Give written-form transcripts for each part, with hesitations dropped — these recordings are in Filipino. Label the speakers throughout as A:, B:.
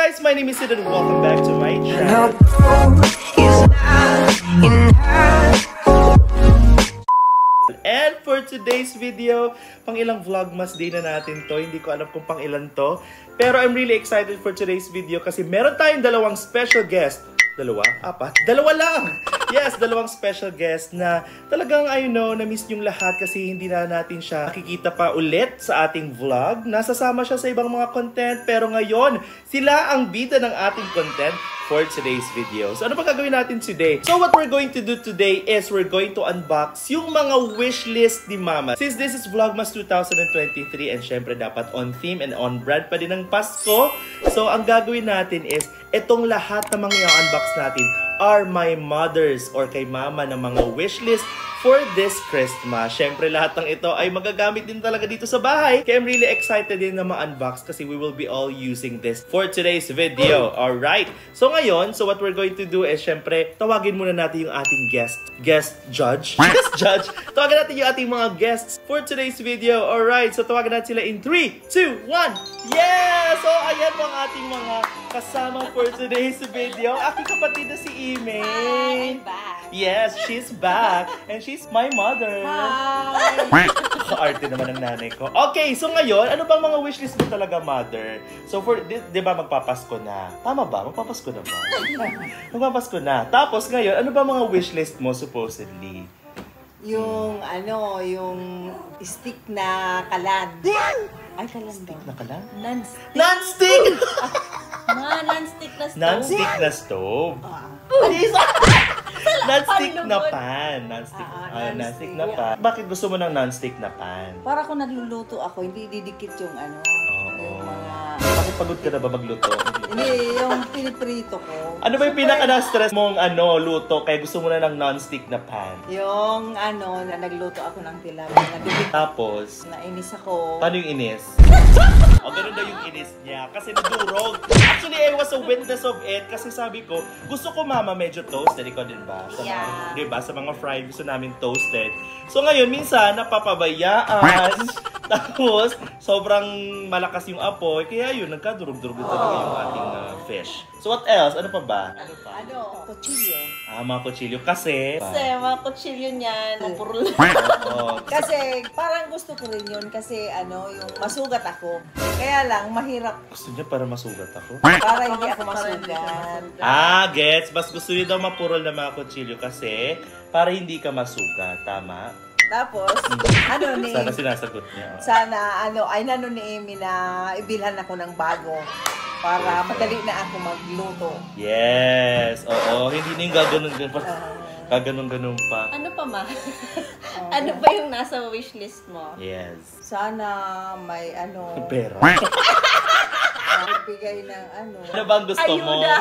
A: guys, my name is Sid and welcome back to my channel. And for today's video, pang ilang vlogmas day na natin to. Hindi ko alam kung pang ilan to. Pero I'm really excited for today's video kasi meron tayong dalawang special guest. Dalawa? Apat? Dalawa lang! Yes, dalawang special guest na talagang, na-miss yung lahat kasi hindi na natin siya nakikita pa ulit sa ating vlog. Nasasama siya sa ibang mga content, pero ngayon, sila ang bida ng ating content for today's video. So, ano pa gagawin natin today? So, what we're going to do today is we're going to unbox yung mga wishlist ni Mama. Since this is Vlogmas 2023 and syempre dapat on theme and on brand pa din ng Pasko. So, ang gagawin natin is itong lahat ng mga i-unbox natin are my mother's or kay Mama na mga wishlist for this Christmas. Syempre, lahat ng ito ay magagamit din talaga dito sa bahay. Kaya I'm really excited din na ma-unbox kasi we will be all using this for today's video. Alright. So ngayon, what we're going to do is syempre, tawagin muna natin yung ating guest judge. Guest judge. Tawagin natin yung ating mga guests for today's video. Alright. So tawagin natin sila in 3, 2, 1. Yeah! So ayan po ang ating mga kasama for today's video. Aking kapatid na si Ime.
B: Hi, I'm back.
A: Yes, she's back. And she's my mother.
B: Hi!
A: Arte naman ng nanay ko. Okay, so ngayon, ano bang mga wishlist mo talaga, mother? So for, di ba magpapasko na? Tama ba? Magpapasko na ba? Magpapasko na. Tapos ngayon, ano ba mga wishlist mo supposedly?
B: Yung yung stick na kalan. Ay, kalan
A: Stick
B: ba?
A: na kalan?
B: Non-stick.
A: Non-stick!
B: Non-stick na stove.
A: Non-stick na stove. Non-stick na pan. Non-stick na pan. Bakit gusto mo ng non-stick na pan?
B: Para kung nagluluto ako, hindi didikit yung yung mga...
A: Bakit pagod ka na ba magluto?
B: Hindi, yung piniprito ko.
A: Ano ba yung pinaka-na-stress mong luto kaya gusto mo na ng non-stick na pan?
B: Yung na nagluto ako ng tilapia na dikit.
A: Tapos,
B: Nainis ako.
A: paano yung inis? O, ganun daw yung inis niya. Kasi nadurog. Actually, I was a witness of it. Kasi sabi ko, gusto ko mama medyo toasted. Ikaw din ba? Sa mga, diba? Sa mga fried, gusto namin toasted. So ngayon, minsan, napapabayaan. Tapos, sobrang malakas yung apoy. Kaya yun, nagkadurog-durog talaga yung ating fish. So what else? Ano pa ba?
B: Kutsilyo.
A: Mga kutsilyo. Kasi
B: Mga kutsilyo niyan, mapurol. Kasi parang gusto ko rin yun kasi yung masugat ako. Kaya lang, mahirap.
A: Gusto niya para masugat ako?
B: Para hindi ako masugat.
A: Gets. Mas gusto niya daw mapurol na mga kutsilyo kasi para hindi ka masugat. Tama?
B: Tapos,
A: Sana sinasagot niya.
B: ay ni Amy na ibilhan ako ng bago. Para madali na ako magluto.
A: Yes. Oo. Hindi na yung gaganon-ganon pa. Gaganon-ganon pa.
C: Ano pa, ma? Ano pa yung nasa wishlist mo?
A: Yes.
B: Sana may
A: Pera.
B: bigay ng
A: Ano bang gusto mo? Ayuda!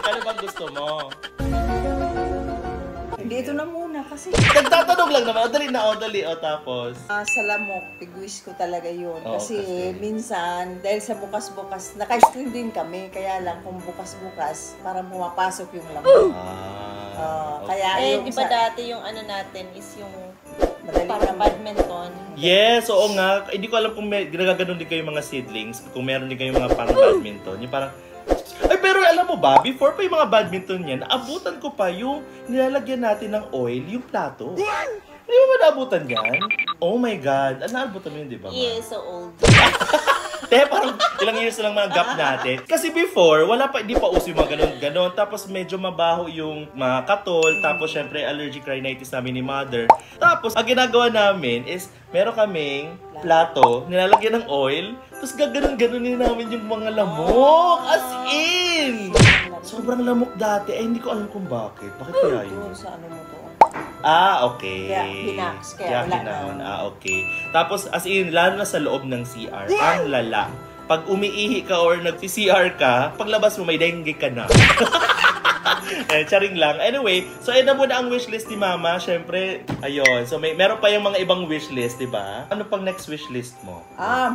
A: Ano bang gusto mo?
B: Hindi, ito na muna kasi.
A: Nagtatanong lang naman. O, dali na. Tapos.
B: Sa lamok, big-wish ko talaga yun.
A: Oo,
B: kasi
A: kasi
B: minsan, dahil sa bukas-bukas, naka-screen din kami. Kaya lang, kung bukas-bukas, parang pumapasok yung lamok.
A: Okay.
B: Kaya
C: Di ba dati yung natin is yung
B: madali
C: para
B: lang.
C: badminton?
A: Yes, oo nga. Hindi ko alam kung ginagaganon din kayo mga seedlings. Kung meron din kayo mga parang badminton. Yung parang... Ay, pero alam mo ba, before pa yung mga badminton yan, naabutan ko pa yung nilalagyan natin ng oil, yung plato. Hindi mo ba naabutan yan? Oh my God. Naabutan mo yun, di ba?
C: Yeah, so old.
A: Parang ilang years na lang mga gap natin. Kasi before, hindi pa uso yung mga ganon-ganon. Tapos medyo mabaho yung mga katol. Tapos syempre, allergic rhinitis namin ni mother. Tapos, ang ginagawa namin is, meron kaming plato, nilalagyan ng oil. Tapos gaganon-ganonin namin yung mga lamok. As in! Sobrang lamok dati. Hindi ko alam kung bakit. Bakit kaya yun?
B: Sa mo to.
A: Okay.
B: Kaya hinax. Kaya wala
A: hinahon. Okay. Tapos, as in, lalo na sa loob ng CR, ang lala. Pag umiihi ka or nag-CR ka, paglabas mo, may dengue ka na. Charing lang. Anyway, so ayun na muna ang wishlist ni Mama. Syempre, ayun. So meron pa yung mga ibang wishlist, di ba? Ano pang next wishlist mo?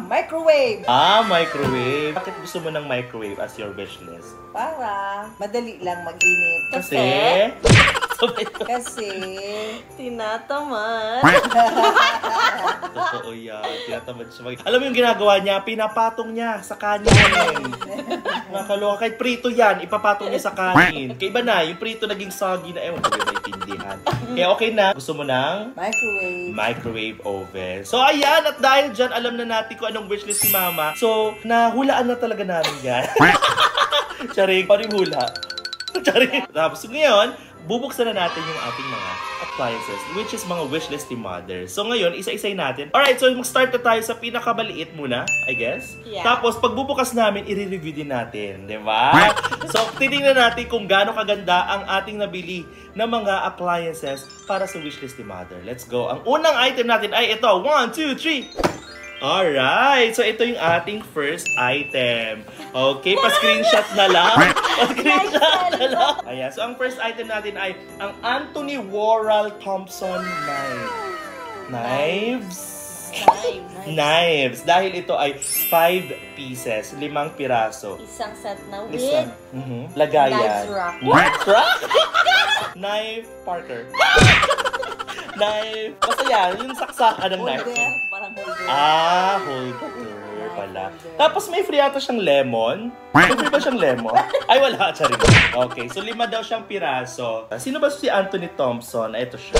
B: Microwave.
A: Microwave. Bakit gusto mo ng microwave as your wishlist?
B: Para madali lang mag-init.
A: Kasi?
B: Kasi
C: Tinatamad.
A: Totoo yan. Tinatamad siya. Alam mo yung ginagawa niya? Pinapatong niya sa kanin. Nakaloka. Kahit prito yan, ipapatong niya sa kanin. Kaya iba na, yung prito naging soggy na. Ewan ko yung naiintindihan. Kaya okay na. Gusto mo ng? Microwave oven. So ayan, at dahil dyan, alam na natin kung anong wishlist si Mama. So, nahulaan na talaga namin yan. Charing, paano yung hula? Charing. Tapos ngayon, bubuksan na natin yung ating mga appliances, which is mga wishlist ni Mother. So ngayon, isa-isay natin. Alright, so mag-start na tayo sa pinakamaliit muna, I guess.
C: Yeah.
A: Tapos, pagbubukas namin, i-review din natin. Diba? So, titingnan natin kung gaano kaganda ang ating nabili na mga appliances para sa wishlist ni Mother. Let's go. Ang unang item natin ay ito. 1, 2, 3. Alright, so ito yung ating first item. Okay, pa-screenshot na lang. Pa-screenshot na lang. Ayan, so ang first item natin ay ang Anthony Warhol Thompson Knives. Dahil ito ay 5 pieces, 5 piraso.
C: Isang set na with
A: lagayan.
C: Knives Rock.
A: What? Knife Parker. Knife. Basta yan, yung saksakan ng knife.
B: Parang holder.
A: Holder pala. Tapos may free ata siyang lemon. May free ba siyang lemon? Ay, wala. Charing. Okay, so 5 daw siyang piraso. Sino ba si Anthony Thompson? Ito siya.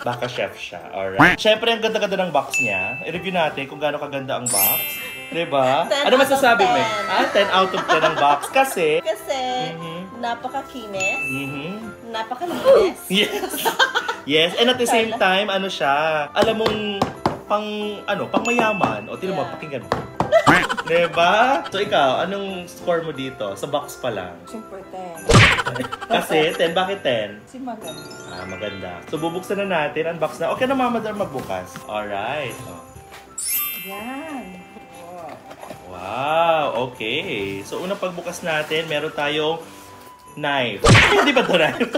A: Baka chef siya. Alright. Siyempre, ang ganda-ganda ng box niya. I-review natin kung gaano kaganda ang box. Diba? Ano masasabi mo? 10 out of 10 ang box. Kasi
C: napakakinis. Napakalinis.
A: Yes, and at the same time, ano siya, alam mong pang mayaman. O, tinan mo, pakinggan mo. Diba? So, ikaw, anong score mo dito? Sa box pa lang.
B: Siyempre 10.
A: Kasi, 10, bakit 10?
B: Kasi maganda.
A: Maganda. So, bubuksan na natin. Unbox na. Okay na, Mama Dar, magbukas. Alright.
B: Yan.
A: Wow, okay. So, unang pagbukas natin, meron tayong knife. Hindi ba ito knife?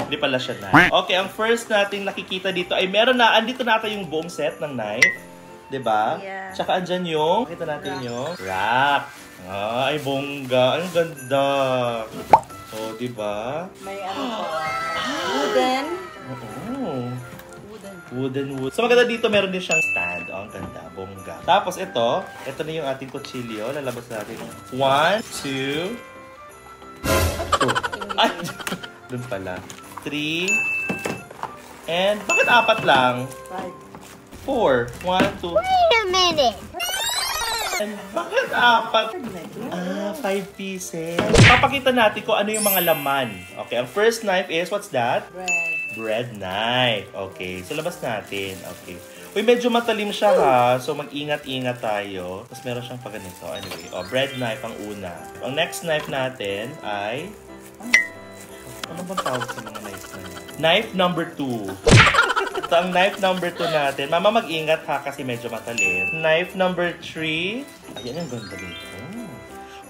A: Hindi pala siya knife. Okay, ang first natin nakikita dito ay meron na, andito nata yung buong set ng knife. Diba?
C: Yeah.
A: Tsaka andyan yung, makita natin yung rack. Ay, bongga. Ang ganda. Oh, diba?
B: May ano pa.
C: Wooden.
A: Wooden. So maganda dito, meron din siyang stand. Oh, ang ganda. Bongga. Tapos ito na yung ating kutsilyo. Lalabas natin. 1, 2, ay, doon pala. 3. And, bakit 4 lang? 4. 1, 2.
C: Wait a minute.
A: And, bakit 4? 5 pieces. Papakita natin kung ano yung mga laman. Okay, ang first knife is, what's that? Bread knife. Okay, so labas natin. Okay. Uy, medyo matalim siya ha. So, mag-ingat-ingat tayo. Tapos meron siyang paganito. Anyway, bread knife ang una. Ang next knife natin ay... Ano bang tawag sa mga knives na yan? Knife number 2. So, ang knife number 2 natin. Mama, mag-ingat ha kasi medyo matalim. Knife number 3. Ayan, ang ganda nito.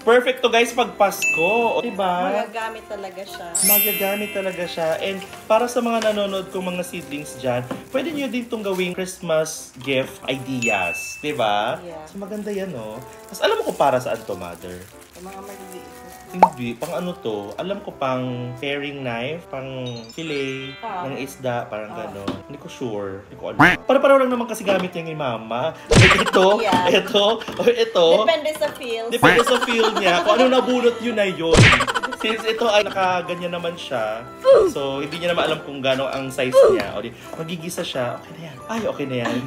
A: Perfect to guys pag Pasko. Diba?
C: Magagamit talaga siya.
A: Magagamit talaga siya. And para sa mga nanonood kong mga siblings dyan, pwede nyo din itong gawing Christmas gift ideas. Diba?
C: Yeah.
A: So maganda yan, no? Tapos alam mo kung para saan to, Mother?
B: Yung mga maliliit.
A: Hindi. Pang ano to? Alam ko pang paring knife, pang fillet, ng isda, parang gano'n. Hindi ko sure. Hindi ko alam. Para-paraw lang naman kasi gamit niya ni Mama. Ito,
C: Yeah.
A: ito.
C: Depende sa field.
A: Depende sa feel niya. Kung ano nabunot yun na yun. Since ito ay nakaganyan naman siya, so hindi niya naman alam kung gano'n ang size niya. O di, magigisa siya. Okay na yan. Ay, okay na yan.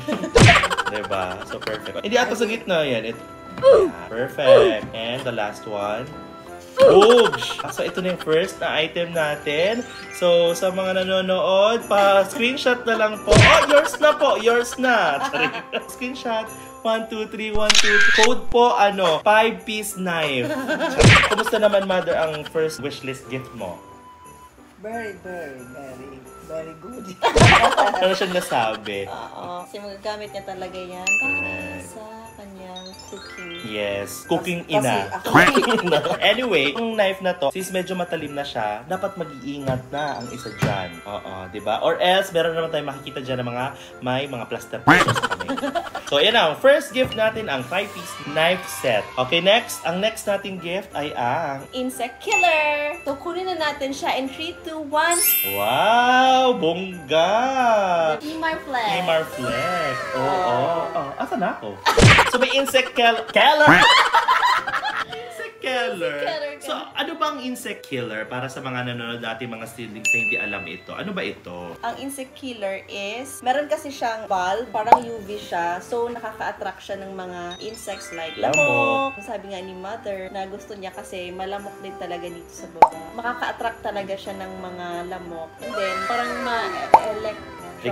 A: Diba? So, perfect. Hindi ata sa gitna yan. Perfect. And the last one. Oops! So, ito na yung first na item natin. So, sa mga nanonood, pa-screenshot na lang po. Oh, yours na po! Yours na! Screenshot. 1, 2, 3, 1, 2, 3. Code po, 5-piece knife. Kumusta naman, Mother, ang first wishlist gift mo?
B: Very good.
A: Ano siyang nasabi?
C: Oo. Kasi magagamit niya talaga yan. Para sa kanyang cooking.
A: Yes, cooking
B: Kasi
A: ina.
B: ako-
A: Cooking ina. Anyway, yung knife na to, since medyo matalim na siya, dapat mag-iingat na ang isa dyan. Oo, di ba? Or else, meron naman tayong makikita dyan ng may mga plaster pieces sa kamay. So, yan ang first gift natin, ang 5-piece knife set. Okay, next. Ang next nating gift ay ang...
C: Insect killer! So, kunin na natin siya in 3, 2, 1.
A: Wow! Bongga!
C: Neymar flag.
A: Neymar flag. Oo. Oh. Asan na ako? So, may insect killer. Insect killer. So, ano bang insect killer para sa mga nanonood dati, mga students na hindi alam ito? Ano ba ito?
C: Ang insect killer is, meron kasi siyang bulb, parang UV siya. So, nakaka-attract siya ng mga insects like lamok. Sabi nga ni mother, na gusto niya kasi malamok din talaga dito sa baba. Makaka-attract talaga siya ng mga lamok. And then, parang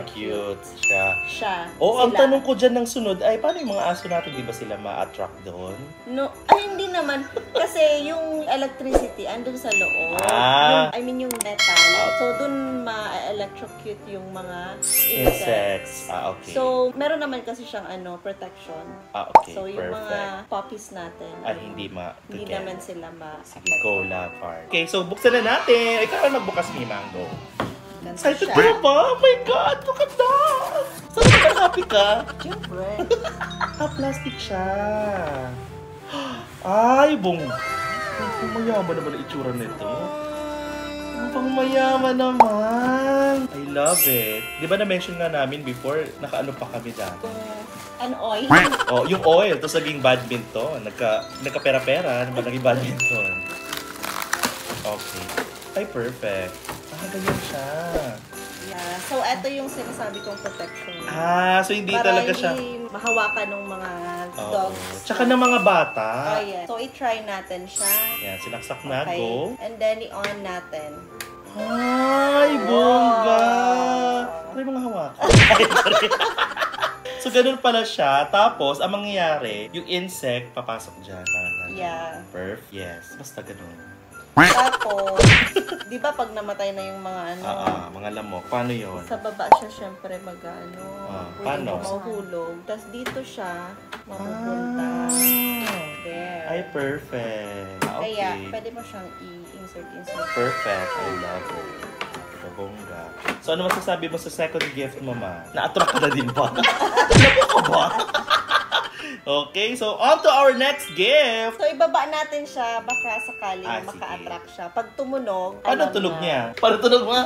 A: Cute
C: siya.
A: Oh, ang
C: Sila.
A: tanong ko dyan ng sunod ay, paano yung mga aso natin, di ba sila ma-attract doon?
C: No, ay hindi naman. Kasi yung electricity andun sa loob.
A: Ah.
C: Yung metal. So, dun ma-electrocute yung mga insects.
A: Okay.
C: So, meron naman kasi siyang protection.
A: Okay,
C: So, yung
A: perfect.
C: mga puppies natin,
A: Hindi
C: hindi naman sila
A: Sige, go Lapart. Okay, so buksan na natin. Ikaw ang magbukas, ni Mango. Excited
C: siya.
A: ka na ba? Oh my God! Look at that! Saan ka ba happy ka?
C: Siyempre.
A: Plastic siya. Ay, bong. Ang mayaman naman ang itsura nito. Ang pangmayaman naman. I love it. Di ba na-mention nga namin before, nakaano pa kami dati?
C: Oil.
A: Oh, yung oil, tapos naging badminton. Nagka-pera-pera, naman naging badminton. Okay. Ay, perfect. Ganyan siya.
C: Yeah. So, eto yung sinasabi kong protection.
A: So hindi
C: para
A: talaga siya...
C: hindi mahawakan ng mga dogs.
A: Tsaka ng mga bata.
C: Oh, yeah. So, i-try natin siya.
A: Yan, sinaksak na.
C: Okay.
A: Go.
C: And then, i-on natin.
A: Ay, bongga! Try mga hawakan. So, ganun pala siya. Tapos, ang mangyayari, yung insect, papasok dyan.
C: Yeah.
A: Perfect. Yes. Basta ganun.
C: Tapos, di ba pag namatay na yung mga
A: mga lamok. Paano yun?
C: sa baba siya syempre
A: paano?
C: mahuhulog. Tapos dito siya mapupunta. There.
A: Ay, perfect. Okay.
C: Kaya, pwede mo siyang i-insert.
A: Perfect. I love it. Bongga. So, ano masasabi mo sa second gift, Mama? Na-attract ka na din ba? Alam ko ba? Okay, so on to our next gift.
C: So, ibaba natin siya baka sakaling
A: Sige.
C: maka-attract siya. Pag tumunog,
A: Paano
C: alam
A: tunog
C: na.
A: niya? Paano tunog mo?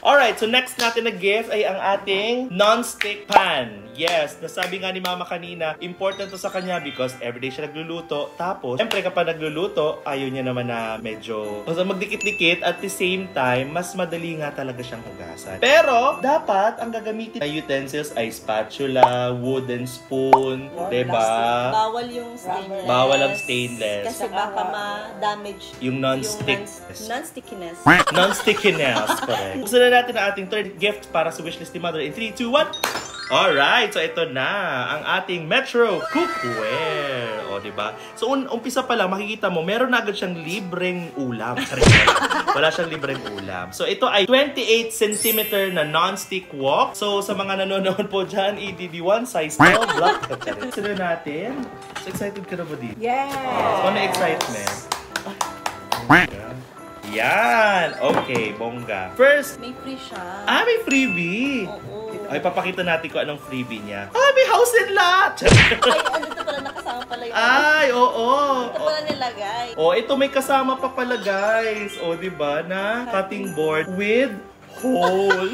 A: Alright, so next natin na gift ay ang ating non-stick pan. Yes, nasabi nga ni Mama kanina, important to sa kanya because everyday siya nagluluto. Tapos, syempre kapag nagluluto, ayaw niya naman na medyo magdikit-dikit. At the same time, mas madali nga talaga siyang hugasan. Pero, dapat ang gagamitin na utensils ay spatula, wooden spoon, diba?
C: Bawal yung stainless.
A: Bawal ang stainless.
C: Kasi baka ma-damage
A: Yung non-stick.
C: non-stickiness.
A: Non-stickiness, correct. Gusto na natin ang ating third gift para sa wishlist ni Mother in 3, 2, 1. Alright, so ito na ang ating Metro Cookware. O, diba? So, umpisa pa lang, makikita mo, meron na agad siyang libreng ulam. Wala siyang libreng ulam. So, ito ay 28 cm na non-stick wok. So, sa mga nanonood po dyan, EDD1 size 12 block. Sino natin? So, excited ka na ba dito?
B: Yes!
A: Ano excitement? Yan! Okay, bongga. First,
C: May free siya.
A: may freebie!
C: Oo.
A: Ay, papakita natin kung anong freebie niya. May house and lot!
C: Ay, dito pala nakasama pala yung
A: Ay, oo!
C: Ito pala nilagay.
A: Ito may kasama pa pala, guys. Diba, na cutting board with hole.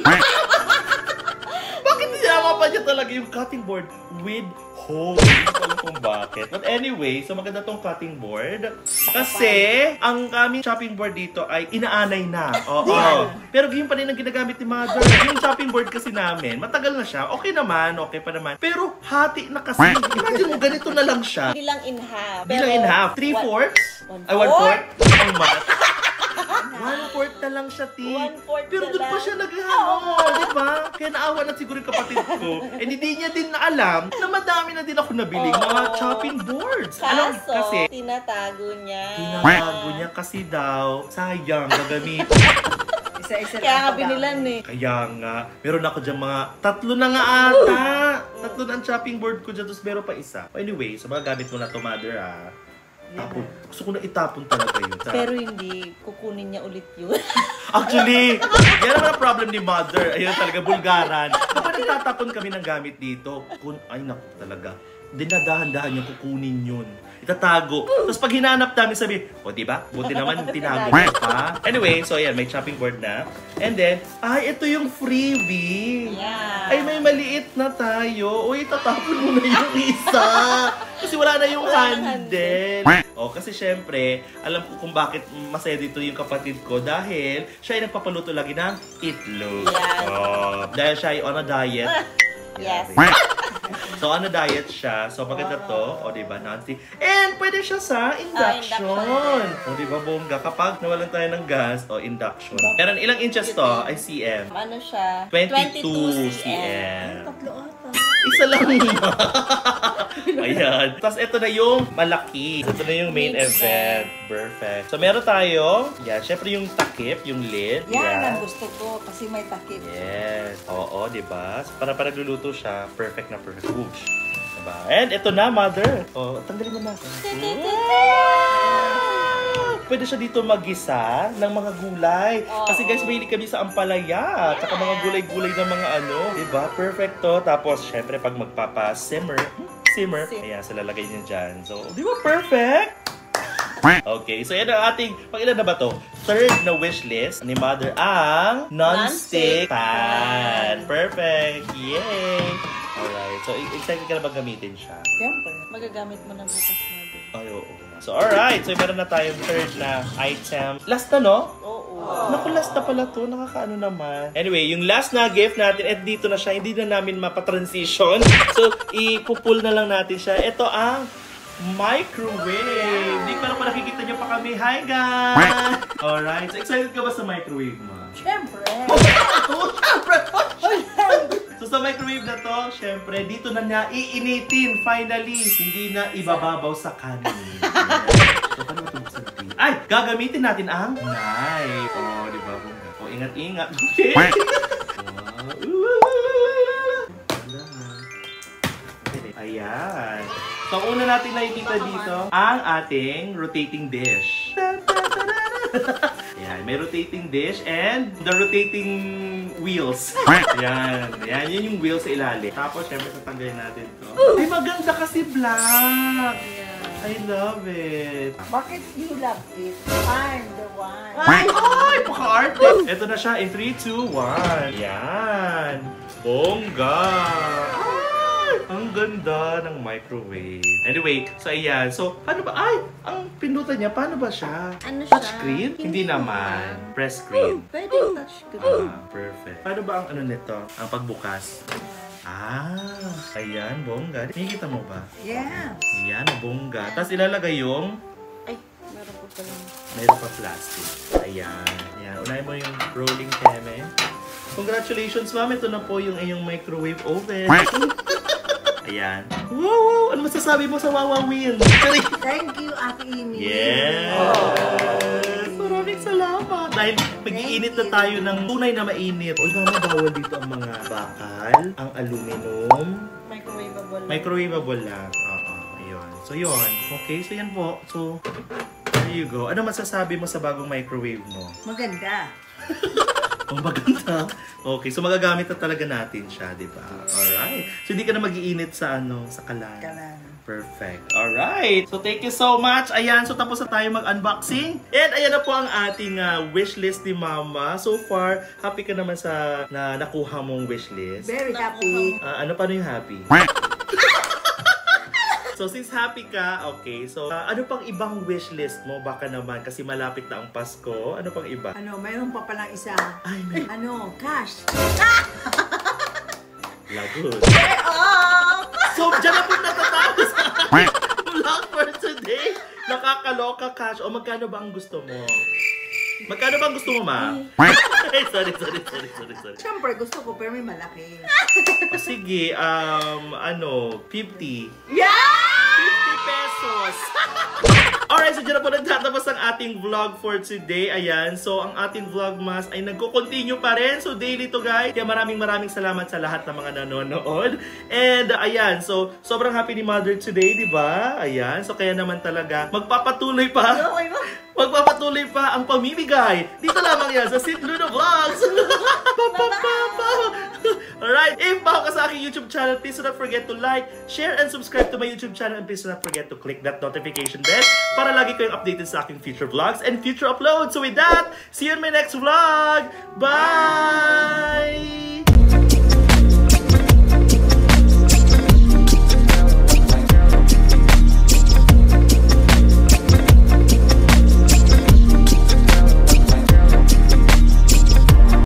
A: Bakit sinama pa niya talaga yung cutting board with hole? Hindi ko alam kung bakit. But anyway, so maganda tong cutting board. Kasi, ang aming chopping board dito ay inaanay na. Oo. Pero yun pa rin ang ginagamit ni Mother. Yung chopping board kasi namin, matagal na siya. Okay naman, okay pa naman. Pero hati na kasi. Imagine mo, ganito na lang siya.
C: Bilang in half.
A: Bilang in half. 3/4? Ay, 1/4? Ang mat. 1/4 na lang siya, T.
C: 1/4
A: Pero
C: na
A: doon pa
C: lang.
A: siya naghahamo, di ba? Kaya naawa na siguro yung kapatid ko. And hindi niya din na alam na madami na din ako nabiling mga chopping boards.
C: Kaso, tinatago niya.
A: Tinatago niya kasi daw, sayang, gagamitin.
B: Isa-isa
C: Kaya nga
B: lang
C: binilan eh.
A: Kaya nga, meron ako dyan mga 3 na nga ata. 3 na ang chopping board ko dyan, tapos meron pa isa. Anyway, so mga gamit mo na to, mother, ah. Tapon. Gusto ko na itapon talaga yun.
C: Pero hindi, kukunin niya ulit yun.
A: Actually, yan naman ang problem ni mother. Ayun talaga, bulgaran. Kapag nagtatapon kami ng gamit dito, ay naku talaga. Dinadahan-dahan niya kukunin yun. Itatago. Tapos pag hinanap namin sabi, o diba? Buti naman tinago ko pa. Anyway, so ayan, may chopping board na. And then, ay, ito yung freebie.
C: Yeah.
A: Ay, may maliit na tayo. Uy, itatapon mo na yung isa. Kasi wala na yung handle. O, kasi syempre, alam ko kung bakit masaya dito yung kapatid ko. Dahil siya ay nagpapaluto lagi ng itlog.
C: Yes.
A: Dahil siya ay on a diet.
C: Yes.
A: So, on a diet siya. So, maganda to. O, diba, Nancy? And, pwede siya sa induction. O, diba, bongga? Kapag nawalan tayo ng gas, o, induction. Meron ilang inches to? Ay, cm.
C: Ano siya?
A: 22 cm.
B: Tatlo ata.
A: Isa lang na. Ayan. Tapos, ito na yung malaki. Ito na yung main event. Perfect. So, meron tayo. Yan. Syempre, yung takip, yung lid.
B: Yan ang gusto ko kasi may takip.
A: Yes. Oo, diba? So, para nagluluto siya, perfect na perfect. Whoosh. Diba? And ito na, mother. Oh, tanggalin mo na. Pwede siya dito magisa ng mga gulay. Kasi guys, mahilig kami sa ampalaya. Tsaka mga gulay-gulay na mga ano. Diba? Perfect to. Tapos, syempre, pag magpapa-simmer, ayan, sila lagay niya dyan. So, di ba perfect? Okay, so yan ang ating, pang ilan na ba to? Third na wish list ni Mother ang non-stick pan. Perfect! Yay! Alright, so excited ka na ba gamitin siya?
B: Siyempre.
C: Magagamit mo na bukas, mother.
A: Ay, oo. So, alright. So, meron na tayong third na item. Last na, no?
C: Oo.
A: Naku, last na pala to. Nakakaano naman. Anyway, yung last na gift natin, at dito na siya. Hindi na namin mapatransition. So, ipupull na lang natin siya. Ito ang microwave. Hindi pa naman nakikita niyo pa kami. Hi, guys! Alright. So, excited ka ba sa microwave mo?
B: Siyempre.
A: So sa microwave na to, syempre, dito na niya iinitin, finally. Hindi na ibababaw sa kanin. So, paano ito buksan natin? Ay! Gagamitin natin ang knife. Oh, di ba? Oh, ingat-ingat. Okay. Ayan. So, una natin nakikita dito ang ating rotating dish. Ayan, may rotating dish and the rotating wheels. Ayan, ayan, yun yung wheels sa ilalim. Tapos, syempre, tatanggalin natin to. Ay, maganda kasi black. I love it.
B: Bakit you love it? I'm the one.
A: Ay, paka-arte. Ito na siya in 3, 2, 1. Ayan. Bongga. Ang ganda ng microwave. Anyway, so ayan. So, paano ba? Ay, ang pindutan niya, paano ba siya?
C: Ano siya?
A: Touchscreen? Hindi naman. Press screen.
C: Pwede yung touchscreen.
A: Perfect. Paano ba ang ano nito? Ang pagbukas? Ayan, bongga. Nakikita mo ba?
B: Yeah.
A: Ayan, bongga. Tapos ilalagay yung
C: Ay, meron po pala.
A: mayroon pa plastic. Ayan. Ayan. Unahin mo yung rolling teme. Congratulations, ma'am. Ito na po yung iyong microwave oven. Ayan. Wow! Ano masasabi mo sa Wawa Wheel?
B: Thank you, Ate Amy.
A: Yes! Maraming salamat. Dahil mag-iinit na tayo ng tunay na mainit. O, mama, bawal dito ang mga bakal, ang aluminum.
C: Microwavable.
A: Microwavable lang. Oo, ayun. So, yun. Okay, so yan po. So, there you go. Ano masasabi mo sa bagong microwave mo?
B: Maganda.
A: Oh, maganda. Okay, so magagamit na talaga natin siya, di ba? Alright. So, hindi ka na mag-iinit sa sa kalan.
B: Kalan.
A: Perfect. Alright. So, thank you so much. Ayan, so tapos na tayo mag-unboxing. And ayan na po ang ating wishlist ni Mama. So far, happy ka naman sa nakuha mong wishlist?
B: Very happy.
A: Ano pa yung happy? So, since happy ka, okay. So, ano pang ibang wishlist mo? Baka naman, kasi malapit na ang Pasko. Ano pang iba?
B: Mayroon pa palang isa.
A: Ay, may...
B: Cash.
A: Lagot.
B: Oh!
A: So, dyan na po natatapos ang vlog for today. Nakakaloka, Cash. O, magkano ba ang gusto mo? Magkano ba ang gusto mo, ma? sorry.
B: Siyempre, gusto ko, pero may malaki.
A: O, sige, 50.
B: Yeah!
A: 50 pesos. Alright, so dyan na po nagtatapos ang ating vlog for today. Ayan, so ang ating vlogmas ay nagko-continue pa rin. So daily to guys. Kaya maraming salamat sa lahat ng mga nanonood. And ayan, so sobrang happy ni Mother today, di ba? Ayan, so kaya naman talaga magpapatuloy pa. Magpapatuloy pa ang pamimigay. Dito lamang yan sa Sid Luna Vlogs. Alright, if bago ka sa aking YouTube channel, please do not forget to like, share, and subscribe to my YouTube channel. And please do not forget to click that notification bell para lagi kayong updated sa aking future vlogs and future uploads. So with that, see you in my next vlog. Bye!